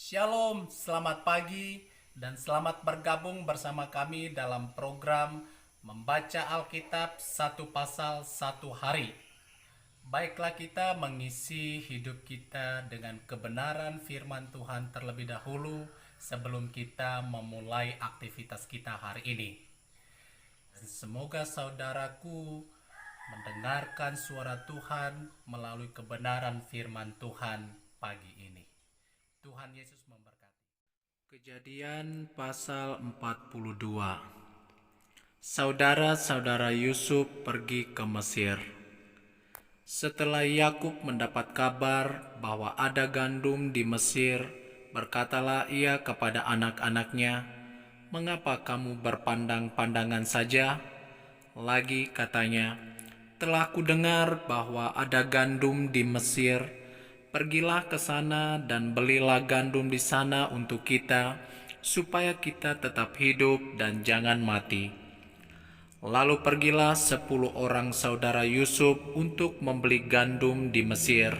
Shalom, selamat pagi dan selamat bergabung bersama kami dalam program Membaca Alkitab satu pasal satu hari. Baiklah kita mengisi hidup kita dengan kebenaran firman Tuhan terlebih dahulu sebelum kita memulai aktivitas kita hari ini. Semoga saudaraku mendengarkan suara Tuhan melalui kebenaran firman Tuhan pagi ini. Tuhan Yesus memberkati. Kejadian pasal 42. Saudara-saudara Yusuf pergi ke Mesir. Setelah Yakub mendapat kabar bahwa ada gandum di Mesir, berkatalah ia kepada anak-anaknya, "Mengapa kamu berpandang-pandangan saja?" Lagi katanya, "Telah kudengar bahwa ada gandum di Mesir. Pergilah ke sana dan belilah gandum di sana untuk kita, supaya kita tetap hidup dan jangan mati." Lalu pergilah 10 orang saudara Yusuf untuk membeli gandum di Mesir.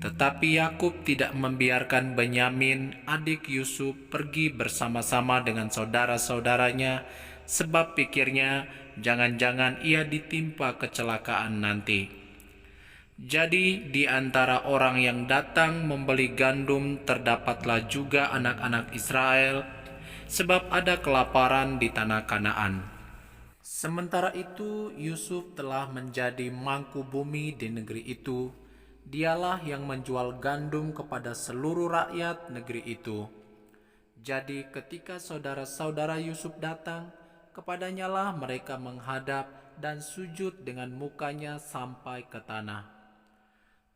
Tetapi Yakub tidak membiarkan Benyamin, adik Yusuf, pergi bersama-sama dengan saudara-saudaranya, sebab pikirnya jangan-jangan ia ditimpa kecelakaan nanti. Jadi di antara orang yang datang membeli gandum terdapatlah juga anak-anak Israel, sebab ada kelaparan di tanah Kanaan. Sementara itu Yusuf telah menjadi mangku bumi di negeri itu. Dialah yang menjual gandum kepada seluruh rakyat negeri itu. Jadi ketika saudara-saudara Yusuf datang, kepadanya lah mereka menghadap dan sujud dengan mukanya sampai ke tanah.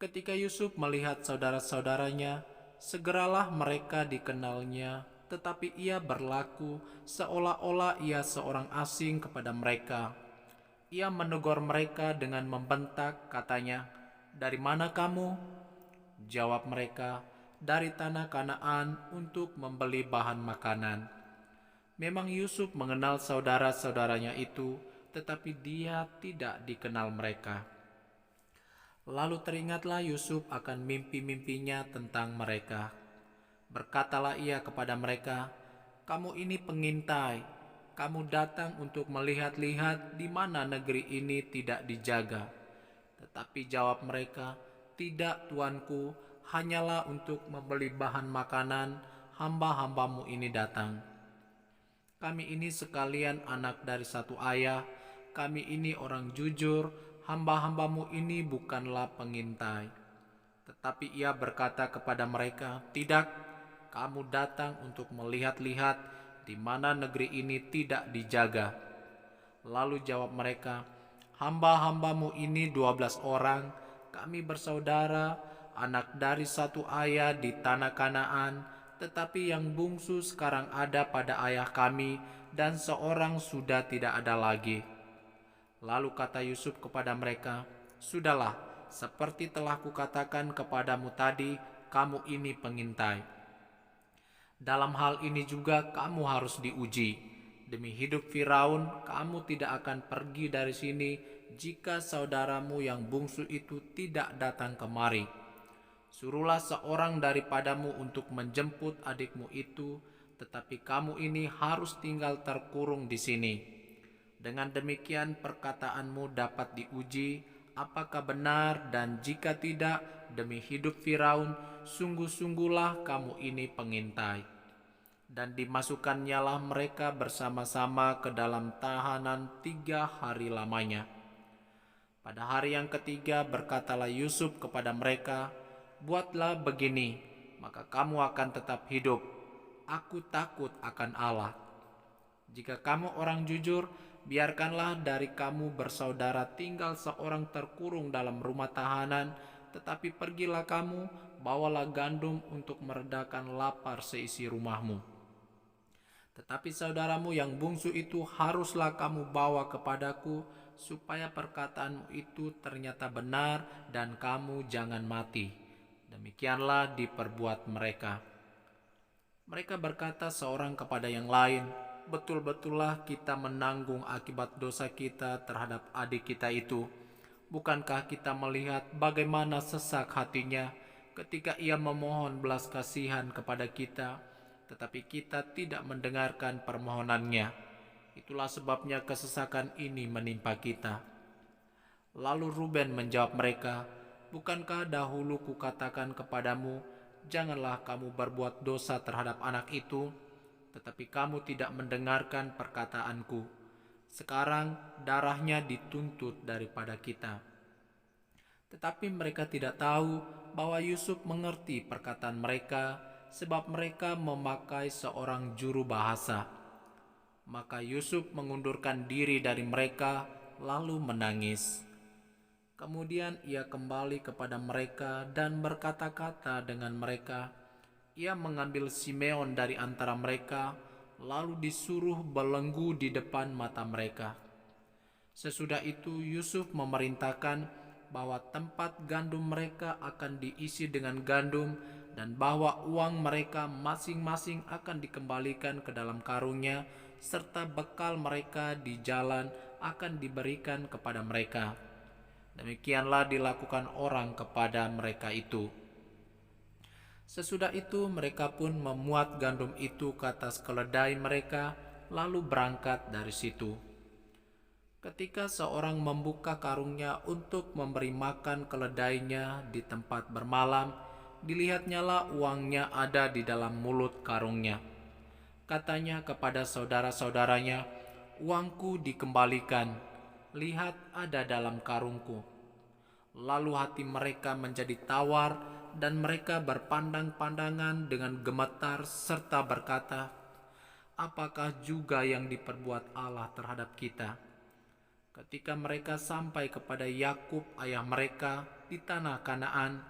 Ketika Yusuf melihat saudara-saudaranya, segeralah mereka dikenalnya, tetapi ia berlaku seolah-olah ia seorang asing kepada mereka. Ia menegur mereka dengan membentak, katanya, "Dari mana kamu?" Jawab mereka, "Dari tanah Kanaan untuk membeli bahan makanan." Memang Yusuf mengenal saudara-saudaranya itu, tetapi dia tidak dikenal mereka. Lalu teringatlah Yusuf akan mimpi-mimpinya tentang mereka. Berkatalah ia kepada mereka, "Kamu ini pengintai. Kamu datang untuk melihat-lihat di mana negeri ini tidak dijaga." Tetapi jawab mereka, "Tidak, tuanku, hanyalah untuk membeli bahan makanan hamba-hambamu ini datang. Kami ini sekalian anak dari satu ayah, kami ini orang jujur, hamba-hambamu ini bukanlah pengintai." Tetapi ia berkata kepada mereka, "Tidak, kamu datang untuk melihat-lihat di mana negeri ini tidak dijaga." Lalu jawab mereka, "Hamba-hambamu ini 12 orang, kami bersaudara, anak dari satu ayah di tanah Kanaan, tetapi yang bungsu sekarang ada pada ayah kami, dan seorang sudah tidak ada lagi." Lalu kata Yusuf kepada mereka, "Sudahlah, seperti telah kukatakan kepadamu tadi, kamu ini pengintai. Dalam hal ini juga kamu harus diuji. Demi hidup Firaun, kamu tidak akan pergi dari sini jika saudaramu yang bungsu itu tidak datang kemari. Suruhlah seorang daripadamu untuk menjemput adikmu itu, tetapi kamu ini harus tinggal terkurung di sini. Dengan demikian perkataanmu dapat diuji apakah benar, dan jika tidak, demi hidup Firaun, sungguh-sungguhlah kamu ini pengintai." Dan dimasukkannyalah mereka bersama-sama ke dalam tahanan 3 hari lamanya. Pada hari yang ketiga berkatalah Yusuf kepada mereka, "Buatlah begini, maka kamu akan tetap hidup. Aku takut akan Allah. Jika kamu orang jujur, biarkanlah dari kamu bersaudara tinggal seorang terkurung dalam rumah tahanan, tetapi pergilah kamu, bawalah gandum untuk meredakan lapar seisi rumahmu. Tetapi saudaramu yang bungsu itu haruslah kamu bawa kepadaku, supaya perkataanmu itu ternyata benar dan kamu jangan mati." Demikianlah diperbuat mereka. Mereka berkata seorang kepada yang lain, "Betul-betullah kita menanggung akibat dosa kita terhadap adik kita itu. Bukankah kita melihat bagaimana sesak hatinya, ketika ia memohon belas kasihan kepada kita, tetapi kita tidak mendengarkan permohonannya. Itulah sebabnya kesesakan ini menimpa kita. Lalu Ruben menjawab mereka, "Bukankah dahulu kukatakan kepadamu, janganlah kamu berbuat dosa terhadap anak itu? Tetapi kamu tidak mendengarkan perkataanku. Sekarang darahnya dituntut daripada kita." Tetapi mereka tidak tahu bahwa Yusuf mengerti perkataan mereka, sebab mereka memakai seorang juru bahasa. Maka Yusuf mengundurkan diri dari mereka, lalu menangis. Kemudian ia kembali kepada mereka dan berkata-kata dengan mereka. Ia mengambil Simeon dari antara mereka, lalu disuruh belenggu di depan mata mereka. Sesudah itu Yusuf memerintahkan bahwa tempat gandum mereka akan diisi dengan gandum, dan bahwa uang mereka masing-masing akan dikembalikan ke dalam karungnya, serta bekal mereka di jalan akan diberikan kepada mereka. Demikianlah dilakukan orang kepada mereka itu. Sesudah itu mereka pun memuat gandum itu ke atas keledai mereka, lalu berangkat dari situ. Ketika seorang membuka karungnya untuk memberi makan keledainya di tempat bermalam, dilihatnyalah uangnya ada di dalam mulut karungnya. Katanya kepada saudara-saudaranya, "Uangku dikembalikan, lihat ada dalam karungku." Lalu hati mereka menjadi tawar dan mereka berpandang-pandangan dengan gemetar serta berkata, "Apakah juga yang diperbuat Allah terhadap kita?" Ketika mereka sampai kepada Yakub ayah mereka di tanah Kanaan,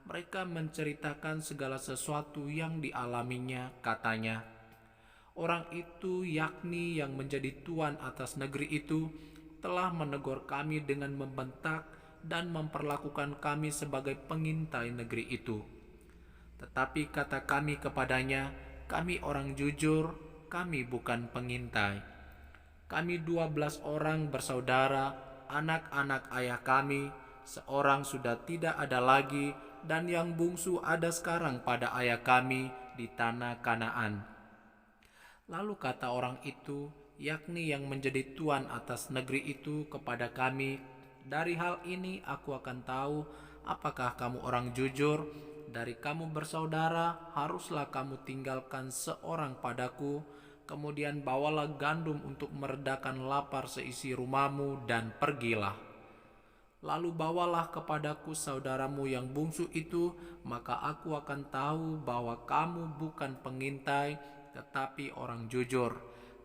mereka menceritakan segala sesuatu yang dialaminya. Katanya, "Orang itu, yakni yang menjadi tuan atas negeri itu, telah menegur kami dengan membentak dan memperlakukan kami sebagai pengintai negeri itu. Tetapi kata kami kepadanya, kami orang jujur, kami bukan pengintai. Kami 12 orang bersaudara, anak-anak ayah kami, seorang sudah tidak ada lagi, dan yang bungsu ada sekarang pada ayah kami di tanah Kanaan." Lalu kata orang itu, yakni yang menjadi tuan atas negeri itu, kepada kami, "Dari hal ini aku akan tahu apakah kamu orang jujur. Dari kamu bersaudara, haruslah kamu tinggalkan seorang padaku. Kemudian bawalah gandum untuk meredakan lapar seisi rumahmu dan pergilah. Lalu bawalah kepadaku saudaramu yang bungsu itu, maka aku akan tahu bahwa kamu bukan pengintai, tetapi orang jujur.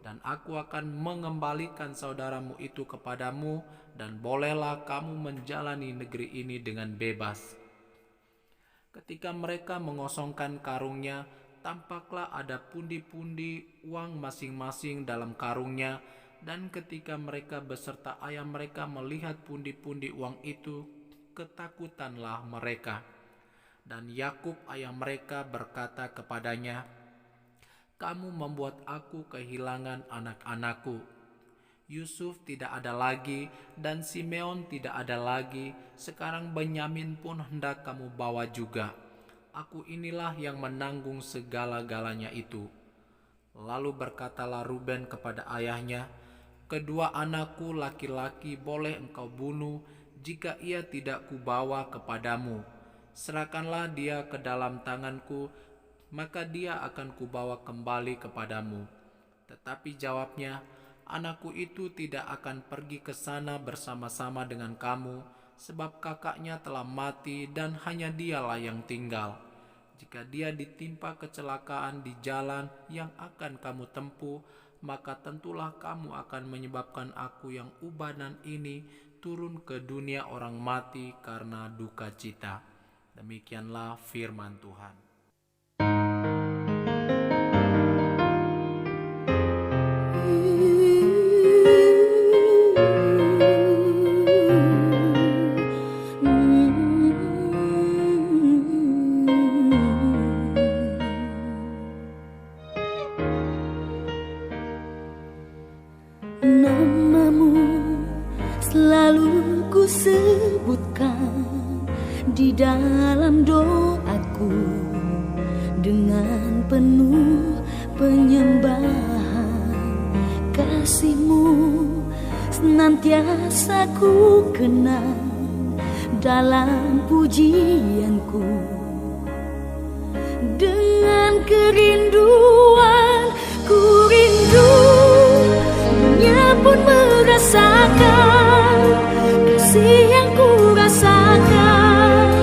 Dan aku akan mengembalikan saudaramu itu kepadamu, dan bolehlah kamu menjalani negeri ini dengan bebas." Ketika mereka mengosongkan karungnya, tampaklah ada pundi-pundi uang masing-masing dalam karungnya, dan ketika mereka beserta ayah mereka melihat pundi-pundi uang itu, ketakutanlah mereka. Dan Yakub ayah mereka berkata kepadanya, "Kamu membuat aku kehilangan anak-anakku. Yusuf tidak ada lagi, dan Simeon tidak ada lagi. Sekarang Benyamin pun hendak kamu bawa juga. Aku inilah yang menanggung segala-galanya itu." Lalu berkatalah Ruben kepada ayahnya, "Kedua anakku laki-laki boleh engkau bunuh jika ia tidak kubawa kepadamu. Serahkanlah dia ke dalam tanganku, maka dia akan kubawa kembali kepadamu." Tetapi jawabnya, "Anakku itu tidak akan pergi ke sana bersama-sama dengan kamu, sebab kakaknya telah mati dan hanya dialah yang tinggal. Jika dia ditimpa kecelakaan di jalan yang akan kamu tempuh, maka tentulah kamu akan menyebabkan aku yang ubanan ini turun ke dunia orang mati karena duka cita." Demikianlah firman Tuhan. Namamu selalu ku sebutkan di dalam doa dengan penuh penyembahan. Kasih-Mu senantiasa ku kenang dalam pujianku. Dengan kerinduan ku rindu, dunia pun merasakan kasih yang ku rasakan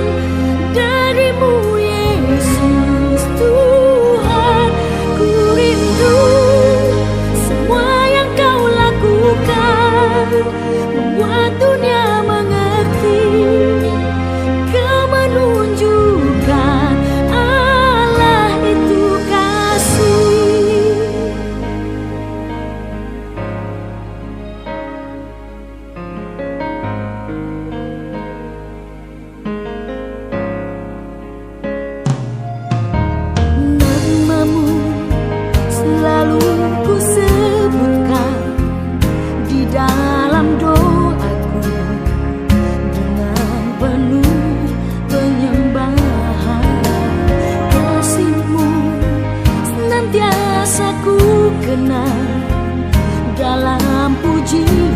dari-Mu Yesus Tuhan. Ku rindu semua yang Kau lakukan, membuat dunia mengerti Kau menunjukkan Allah itu kasih. Nama-Mu selalu ku sebutkan di dalam doaku, dengan penuh penyembahan. Kasih-Mu senantiasa ku kenang dalam pujian.